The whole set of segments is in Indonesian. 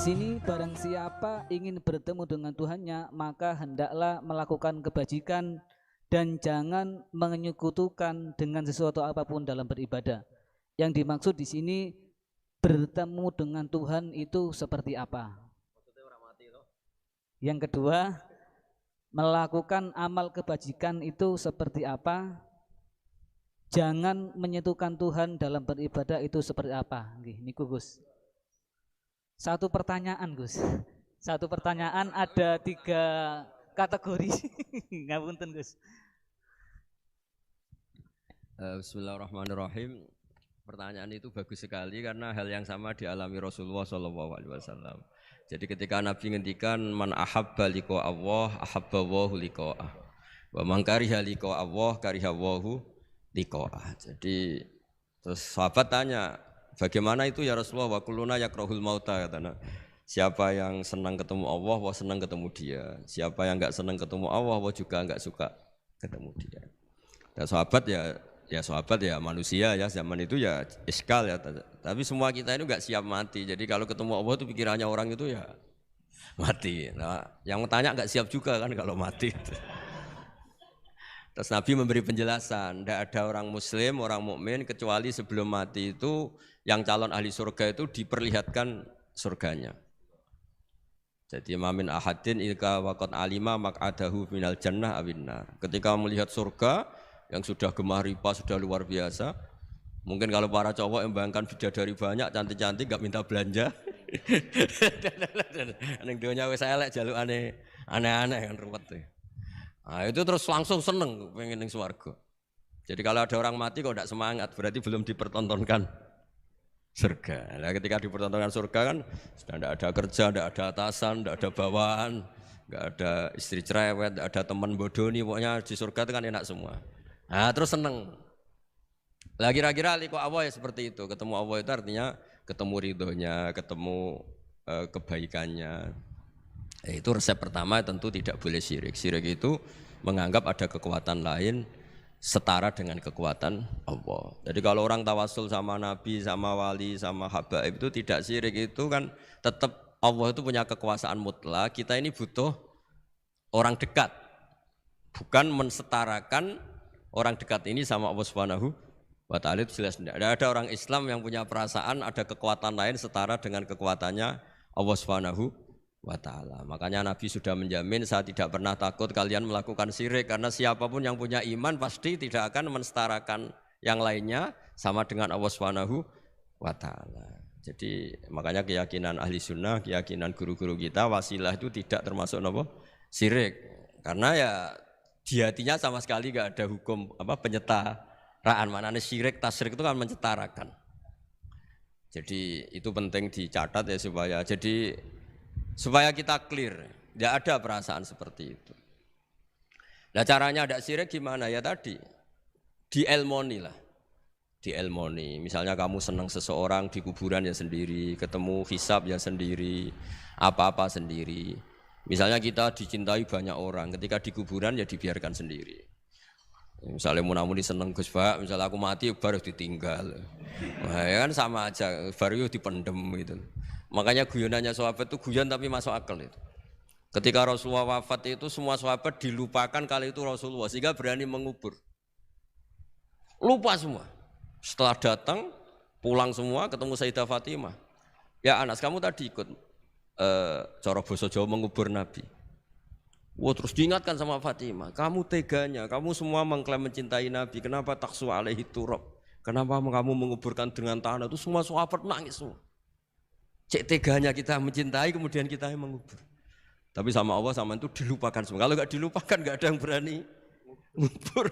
sini barang siapa ingin bertemu dengan Tuhannya, maka hendaklah melakukan kebajikan dan jangan menyekutukan dengan sesuatu apapun dalam beribadah. Yang dimaksud di sini bertemu dengan Tuhan itu seperti apa? Yang kedua, melakukan amal kebajikan itu seperti apa? Jangan menyentuhkan Tuhan dalam beribadah itu seperti apa? Nggih, niku Gus. Satu pertanyaan Gus. Satu pertanyaan ada 3 kategori. Ngapunten Gus. Bismillahirrahmanirrahim. Pertanyaan itu bagus sekali karena hal yang sama dialami Rasulullah SAW. Jadi ketika Nabi ngendikan man ahabba liqa Allah ahabba Allahu liqa'ah. Wa man kariha liqa Allah kariha Allahu liqa'ah. Jadi terus sahabat tanya, bagaimana itu ya Rasulullah? Wa kulluna yakrahul mauta katanya. Siapa yang senang ketemu Allah, wa senang ketemu dia. Siapa yang enggak senang ketemu Allah, wa juga enggak suka ketemu dia. Dan sahabat ya sahabat ya manusia ya, zaman itu ya iskal ya, tapi semua kita ini enggak siap mati. Jadi kalau ketemu Allah itu pikirannya orang itu ya mati. Nah, yang tanya enggak siap juga kan kalau mati. Terus Nabi memberi penjelasan, tidak ada orang muslim, orang mukmin kecuali sebelum mati itu yang calon ahli surga itu diperlihatkan surganya. Jadi mamin ahadin ilka waqad alima maq'adahu minal jannah awinnar. Ketika melihat surga yang sudah gemah ripa, sudah luar biasa. Mungkin kalau para cowok yang bayangkan bidadari banyak, cantik-cantik, gak minta belanja. Neng dunia wis elek jaluk aneh-aneh kan ruwet tuh. Nah, itu terus langsung seneng pengen ning swarga. Jadi kalau ada orang mati kok tidak semangat, berarti belum dipertontonkan surga. Nah, ketika dipertontonkan surga kan sudah tidak ada kerja, tidak ada atasan, tidak ada bawahan, nggak ada istri cerewet, tidak ada teman bodoni, pokoknya di surga itu kan enak semua. Nah, terus seneng. Lah kira-kira liqa Allah ya seperti itu. Ketemu Allah itu artinya ketemu ridhonya, ketemu kebaikannya. Itu resep pertama tentu tidak boleh syirik. Syirik itu menganggap ada kekuatan lain setara dengan kekuatan Allah. Jadi kalau orang tawasul sama nabi, sama wali, sama habaib itu tidak syirik, itu kan tetap Allah itu punya kekuasaan mutlak. Kita ini butuh orang dekat. Bukan mensetarakan orang dekat ini sama Allah Subhanahu wa ta'ala, itu jelas tidak. Ada orang Islam yang punya perasaan ada kekuatan lain setara dengan kekuatannya Allah Subhanahu wa ta'ala. Makanya Nabi sudah menjamin, saya tidak pernah takut kalian melakukan syirik, karena siapapun yang punya iman pasti tidak akan mensetarakan yang lainnya sama dengan Allah Subhanahu wa ta'ala. Jadi makanya keyakinan ahli sunnah, keyakinan guru-guru kita, wasilah itu tidak termasuk syirik. Karena ya di hatinya sama sekali gak ada hukum penyetaraan. Maknanya syirik, tasyrik itu kan menyetarakan. Jadi itu penting dicatat ya, supaya kita clear, tidak ada perasaan seperti itu. Nah caranya ada syirik gimana ya tadi? Dielmoni lah, dielmoni. Misalnya kamu senang seseorang di kuburan ya sendiri, ketemu hisab ya sendiri, apa-apa sendiri. Misalnya kita dicintai banyak orang, ketika di kuburan ya dibiarkan sendiri. Misalnya munamuni seneng Gus Pak, misalnya aku mati baru ditinggal. Nah, ya kan sama aja, baru dipendem gitu. Makanya guyonannya sahabat itu guyon tapi masuk akal itu. Ketika Rasulullah wafat itu semua sahabat dilupakan kali itu Rasulullah, sehingga berani mengubur. Lupa semua. Setelah datang, pulang semua ketemu Sayyidah Fatimah. Ya Anas, kamu tadi ikut cara basa Jawa mengubur Nabi. Wah, terus diingatkan sama Fatimah, kamu teganya, kamu semua mengklaim mencintai Nabi, kenapa taksu alaihi turab? Kenapa kamu menguburkan dengan tanah? Itu semua sahabat nangis semua. Cek teganya kita mencintai kemudian kita yang mengubur. Tapi sama Allah sama itu dilupakan semua. Kalau enggak dilupakan enggak ada yang berani ngubur.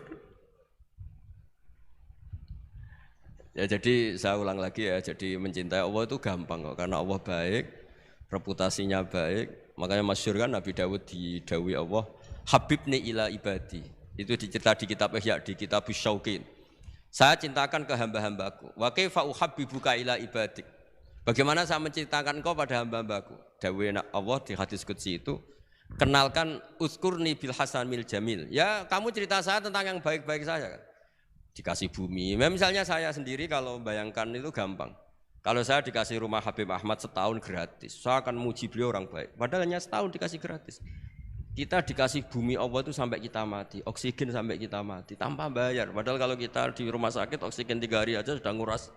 Ya jadi saya ulang lagi ya, jadi mencintai Allah itu gampang kok, karena Allah baik, reputasinya baik. Makanya masyhur kan Nabi Dawud didawi Allah, Habibni ila ibadi. Itu dicerita di kitab Ihya, di kitab Syauqin. Saya cintakan ke hamba-hambaku. Wa kaifa uhabbibuka ila ibadik. Bagaimana saya menceritakan engkau pada hamba-hambaku? Dawuh Allah di hadis qudsi itu, kenalkan uzkurni bil hasanil jamil. Ya, kamu cerita saya tentang yang baik-baik saja kan. Dikasih bumi. Misalnya saya sendiri kalau bayangkan itu gampang. Kalau saya dikasih rumah Habib Ahmad setahun gratis, saya akan muji beliau orang baik. Padahal hanya setahun dikasih gratis. Kita dikasih bumi Allah itu sampai kita mati, oksigen sampai kita mati, tanpa bayar. Padahal kalau kita di rumah sakit, oksigen 3 hari aja sudah nguras.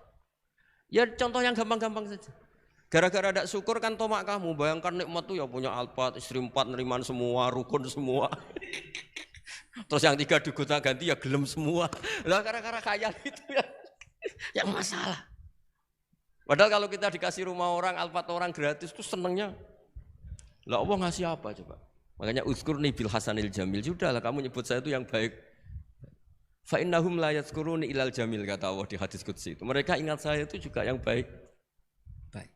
Ya contoh yang gampang-gampang saja. Gara-gara ada syukur kan tomak kamu, bayangkan nikmat tuh ya punya Alphard, istri 4 neriman semua, rukun semua. Terus yang 3 digota ganti ya gelem semua. Lah gara-gara kaya itu ya yang masalah. Padahal kalau kita dikasih rumah orang, Alphard orang gratis itu senengnya. Lah Allah ngasih apa coba? Makanya uzkurni bil hasanil jamil. Sudahlah kamu nyebut saya itu yang baik. Fa innahum la yadhkuruni ilal jamil, kata Allah di hadis qudsi itu. Mereka ingat saya itu juga yang baik. Baik.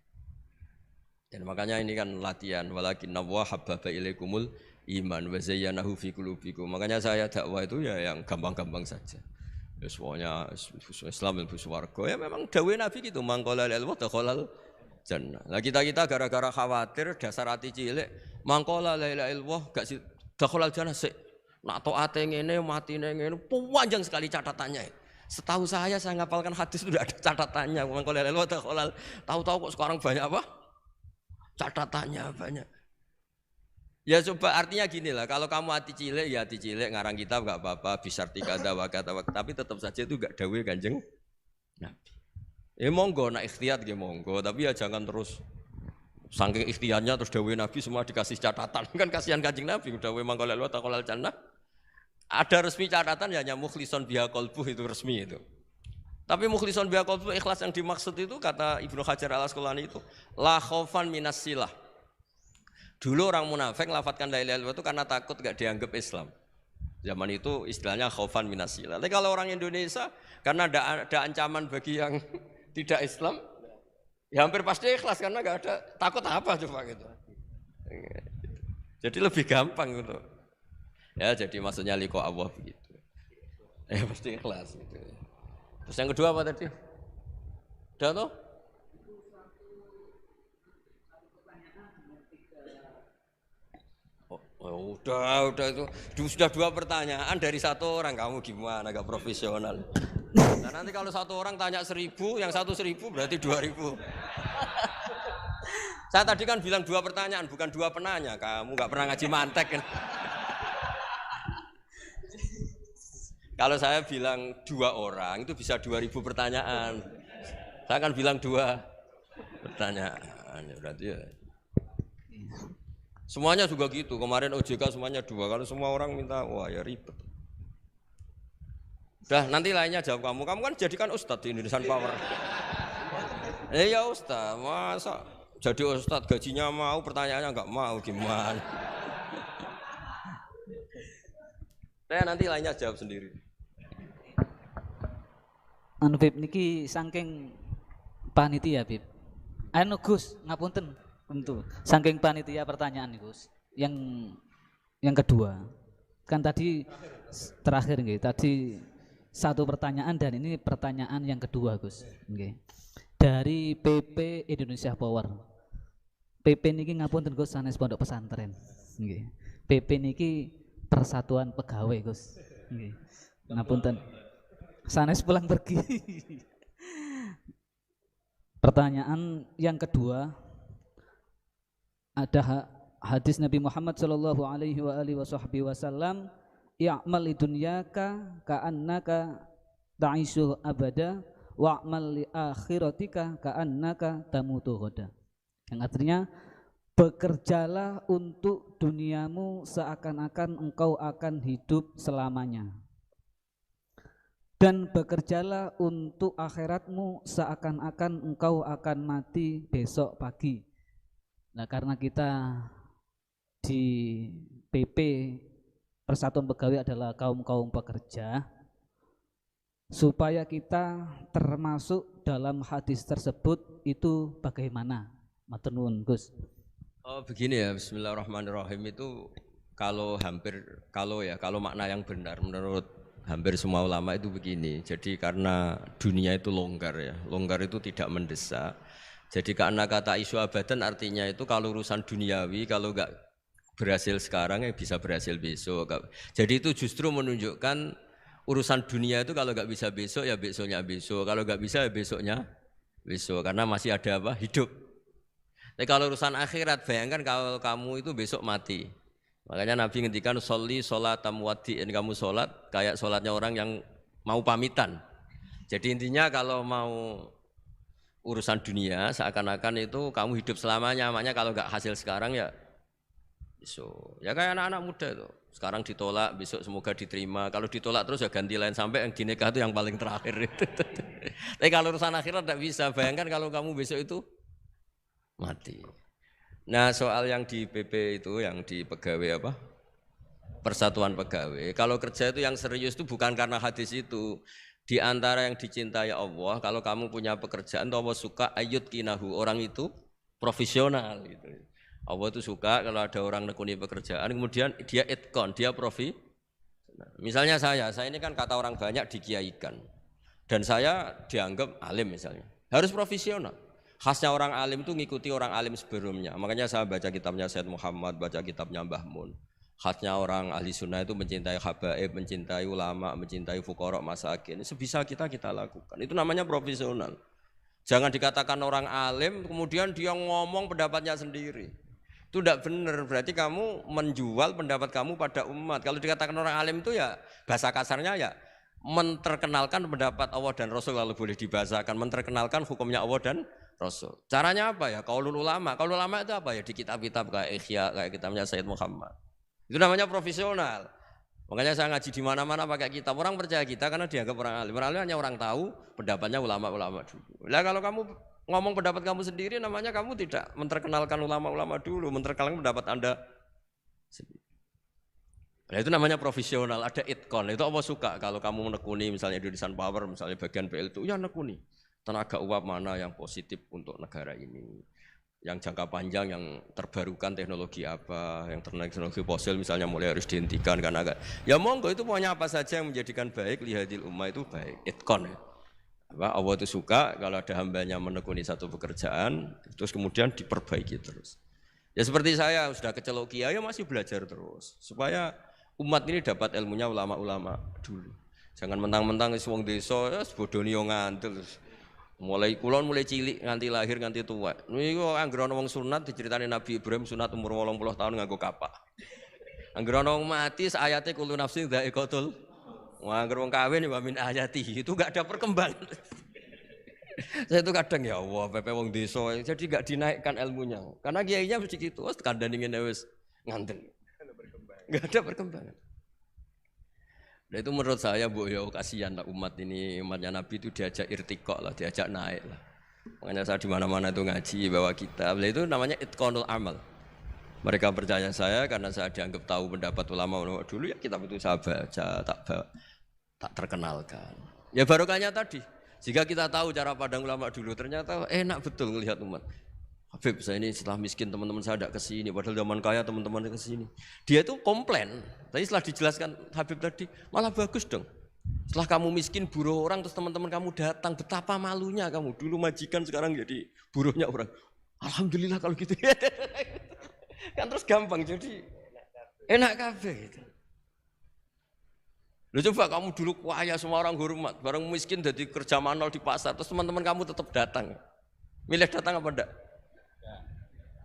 Dan makanya ini kan latihan walakin nawwa habbaba ilaikumul iman wa zayyanahu fi qulubikum. Makanya saya dakwah itu ya yang gampang-gampang saja. Ya semuanya Islam ilmu swarga. Ya memang dawuh Nabi gitu, mangqala lil wa dakhalal jannah. Lah kita gara-gara khawatir dasar hati cilik, mangqala la ilaha illallah gak sih dakhalal jannah sik. Nak taate ngene matine ngene, panjang sekali catatannya. Setahu saya ngapalkan hadis itu tidak ada catatannya. Mangqala la ilaha illallah dakhalal. Tahu-tahu kok sekarang banyak apa? Catatannya banyak. Ya coba artinya gini lah, kalau kamu hati cilik ya hati cilik, ngarang kitab gak apa-apa, bisarti kada wakata, tapi tetap saja itu gak dawuh Kanjeng Nabi. Ya monggo nak ikhtiyat ya monggo, tapi ya jangan terus saking ikhtiarnya terus dawuh Nabi semua dikasih catatan, kan kasihan Kanjeng Nabi dawuh mangqala wa taqallal jannah. Ada resmi catatan ya hanya mukhlison biha qalbuh, itu resmi itu. Tapi mukhlison biha qalbuh, ikhlas yang dimaksud itu kata Ibnu Hajar Al-Asqalani itu la khaufan minas silah. Dulu orang munafik lafadzkan la ilaha illallah itu karena takut gak dianggap Islam. Zaman itu istilahnya khaufan minasilah. Tapi kalau orang Indonesia karena ada ancaman bagi yang tidak Islam, ya hampir pasti ikhlas karena gak ada takut apa coba gitu. Jadi lebih gampang gitu. Ya jadi maksudnya liqa Allah begitu. Ya pasti ikhlas gitu. Terus yang kedua apa tadi? Udah toh? Oh, udah itu sudah 2 pertanyaan dari 1 orang, kamu gimana gak profesional? Nah nanti kalau 1 orang tanya 1000, yang 1 1000 berarti 2000. Saya tadi kan bilang 2 pertanyaan, bukan 2 penanya. Kamu gak pernah ngaji mantek kan? Kalau saya bilang 2 orang itu bisa 2000 pertanyaan. Saya akan bilang 2 pertanyaan, berarti ya. Semuanya juga gitu, kemarin OJK semuanya 2, kalau semua orang minta, wah ya ribet. Udah, nanti lainnya jawab kamu kan jadikan ustadz di Indonesian Power. Ya ustadz, masa jadi ustadz gajinya mau, pertanyaannya nggak mau, gimana? Nah, nanti lainnya jawab sendiri. Anu Bib, niki saking panitia Bib. Anu Gus, ngapunten. Tentu, saking panitia pertanyaan Gus. Yang kedua, kan tadi terakhir nggih, tadi 1 pertanyaan dan ini pertanyaan yang kedua Gus. Nggih. Dari PP Indonesia Power. PP niki ngapunten Gus sanes pondok pesantren. Nggih. PP niki Persatuan Pegawai Gus. Nggih. Ngapunten. Sanes pulang pergi. Pertanyaan yang kedua, ada hadis Nabi Muhammad sallallahu alaihi wasallam, i'mal lidunyaka ka'annaka ta'ishu abada wa'mal li akhiratika ka'annaka tamutu ghadan. Yang artinya, bekerjalah untuk duniamu seakan-akan engkau akan hidup selamanya, dan bekerjalah untuk akhiratmu seakan-akan engkau akan mati besok pagi. Nah, karena kita di PP Persatuan Pegawai adalah kaum-kaum pekerja, supaya kita termasuk dalam hadis tersebut itu bagaimana? Matur nuwun Gus. Oh begini ya, bismillahirrahmanirrahim, itu kalau makna yang benar menurut hampir semua ulama itu begini. Jadi karena dunia itu longgar ya, longgar itu tidak mendesak. Jadi karena kata isu abadan artinya itu kalau urusan duniawi kalau enggak berhasil sekarang ya bisa berhasil besok. Jadi itu justru menunjukkan urusan dunia itu kalau enggak bisa besok ya besoknya besok, kalau enggak bisa ya besoknya Besok karena masih ada apa? Hidup. Tapi kalau urusan akhirat, bayangkan kalau kamu itu besok mati. Makanya Nabi ngendikan sholli sholatam wadi'in, kamu sholat kayak sholatnya orang yang mau pamitan. Jadi intinya kalau mau urusan dunia seakan-akan itu kamu hidup selamanya. Makanya kalau nggak hasil sekarang ya besok. Ya kayak anak-anak muda itu. Sekarang ditolak, besok semoga diterima. Kalau ditolak terus ya ganti lain sampai yang dinikah itu yang paling terakhir. Tapi kalau urusan akhirat tidak bisa. Bayangkan kalau kamu besok itu mati. Nah soal yang di PP itu, yang di pegawai apa? Persatuan pegawai. Kalau kerja itu yang serius itu bukan karena hadis itu. Di antara yang dicintai Allah, kalau kamu punya pekerjaan, Allah suka ayut kinahu, orang itu profesional gitu. Allah itu suka kalau ada orang nekuni pekerjaan, kemudian dia itkon, dia profi. Misalnya saya ini kan kata orang banyak dikiaikan. Dan saya dianggap alim misalnya. Harus profesional. Khasnya orang alim itu ngikuti orang alim sebelumnya. Makanya saya baca kitabnya Said Muhammad, baca kitabnya Mbah Mun. Khasnya orang ahli sunnah itu mencintai habaib, mencintai ulama, mencintai fuqara masakin. Sebisa kita lakukan. Itu namanya profesional. Jangan dikatakan orang alim kemudian dia ngomong pendapatnya sendiri. Itu tidak benar. Berarti kamu menjual pendapat kamu pada umat. Kalau dikatakan orang alim itu ya bahasa kasarnya ya menterkenalkan pendapat Allah dan Rasul, lalu boleh dibahasakan menterkenalkan hukumnya Allah dan Rasul. Caranya apa ya? Qaulul ulama. Qaulul ulama itu apa ya? Di kitab-kitab kayak Ihya, kayak kitabnya Said Muhammad. Itu namanya profesional. Makanya saya ngaji di mana-mana pakai kitab. Orang percaya kita karena dianggap orang alim. Orang alim hanya orang tahu pendapatnya ulama-ulama dulu. Lah kalau kamu ngomong pendapat kamu sendiri, namanya kamu tidak menterkenalkan ulama-ulama dulu, menterkenalkan pendapat Anda sendiri. Nah, itu namanya profesional, ada itkon. Itu Allah suka kalau kamu menekuni misalnya Indonesian Power, misalnya bagian PL itu, ya nekuni. Tenaga uap mana yang positif untuk negara ini, yang jangka panjang, yang terbarukan teknologi apa, yang teknologi fosil misalnya mulai harus dihentikan karena agak ya monggo itu pokoknya apa saja yang menjadikan baik lihadil ummah itu baik, itkon ya. Allah itu suka kalau ada hambanya menekuni satu pekerjaan terus kemudian diperbaiki terus. Ya seperti saya sudah kecelok kiai ya masih belajar terus supaya umat ini dapat ilmunya ulama-ulama dulu. Jangan mentang-mentang wong desa ya bodoni yo ngantil. Mulai kulon mulai cilik nganti lahir nganti tua. Niku anggere ana wong sunat diceritani Nabi Ibrahim sunat umur 80 tahun nganggo kapak. Anggere ana wong mati ayate kullu nafsin dha'iqatul. Wah, anggere wong kawin wa min ayati itu enggak ada perkembangan. Saya itu kadang ya Allah, pepe wong desa jadi enggak dinaikkan ilmunya. Karena kiainya mesti gitu, wis kandhani ngene wis nganten. Enggak ada perkembangan. Nah itu menurut saya Bu ya kasihan lah umat ini, umatnya Nabi itu diajak irtiqo lah, diajak naik lah. Makanya saya di mana-mana itu ngaji bawa kitab. Nah itu namanya itqanul amal. Mereka percaya saya karena saya dianggap tahu pendapat ulama dulu ya kitab itu saya baca, tak terkenalkan. Ya barokahnya tadi. Jika kita tahu cara pandang ulama dulu ternyata enak betul melihat umat. Habib saya ini setelah miskin teman-teman saya tidak kesini, padahal zaman kaya teman-teman kesini. Dia itu komplain, tapi setelah dijelaskan Habib tadi malah bagus dong. Setelah kamu miskin buruh orang terus teman-teman kamu datang, betapa malunya kamu. Dulu majikan sekarang jadi buruhnya orang. Alhamdulillah kalau gitu. Kan terus gampang jadi enak kabeh gitu. Loh coba kamu dulu kaya semua orang hormat, bareng miskin jadi kerja manual di pasar, terus teman-teman kamu tetap datang. Milih datang apa enggak?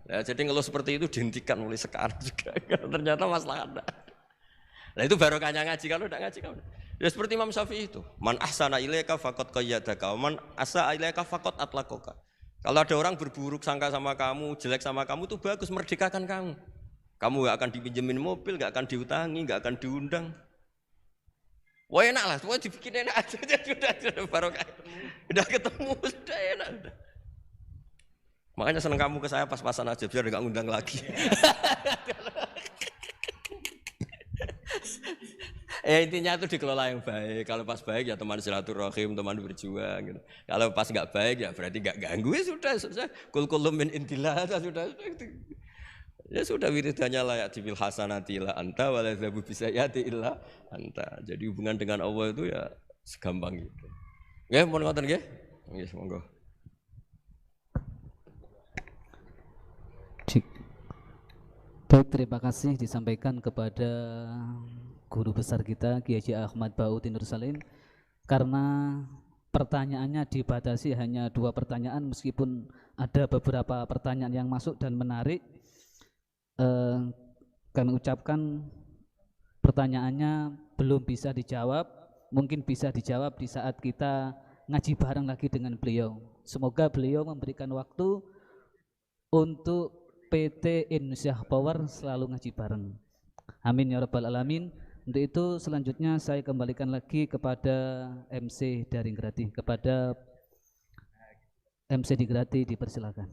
Ya, jadi ngeluh seperti itu dihentikan mulai sekarang juga. Ternyata masalah ada. Nah itu barokahnya ngaji, kalau tidak ngaji kamu. Ya seperti Imam Syafi'i itu. Man ahsana ilaika faqad qayyadaka, man asa ilaika faqad atlaqaka. Kalau ada orang berburuk sangka sama kamu, jelek sama kamu itu bagus, merdekakan kamu. Kamu enggak akan dipinjemin mobil, enggak akan diutangi, enggak akan diundang. Wah enak lah, semua dibikin enak aja. Sudah barokah. Udah ketemu, sudah enak. Udah. Makanya seneng kamu ke saya pas-pasan aja biar enggak ngundang lagi. Intinya itu dikelola yang baik. Kalau pas baik ya teman silaturahim, teman berjuang gitu. Kalau pas enggak baik ya berarti enggak ganggu ya sudah. Kul kullum min indillah sudah. Ya sudah wiridannya layak dibil hasanati illa anta wa la yazabu bisayati illa anta. Jadi hubungan dengan Allah itu ya segampang itu. Nggih, mohon ngoten nggih. Nggih, monggo. Baik, terima kasih disampaikan kepada guru besar kita Kiai Haji Ahmad Bauti Nur Salim karena pertanyaannya dibatasi hanya 2 pertanyaan, meskipun ada beberapa pertanyaan yang masuk dan menarik. Kami ucapkan pertanyaannya belum bisa dijawab, mungkin bisa dijawab di saat kita ngaji bareng lagi dengan beliau. Semoga beliau memberikan waktu untuk PT Indonesia Power selalu ngaji bareng. Amin ya rabbal alamin. Untuk itu selanjutnya saya kembalikan lagi kepada MC Daring Grati, kepada MC Digrati, dipersilakan.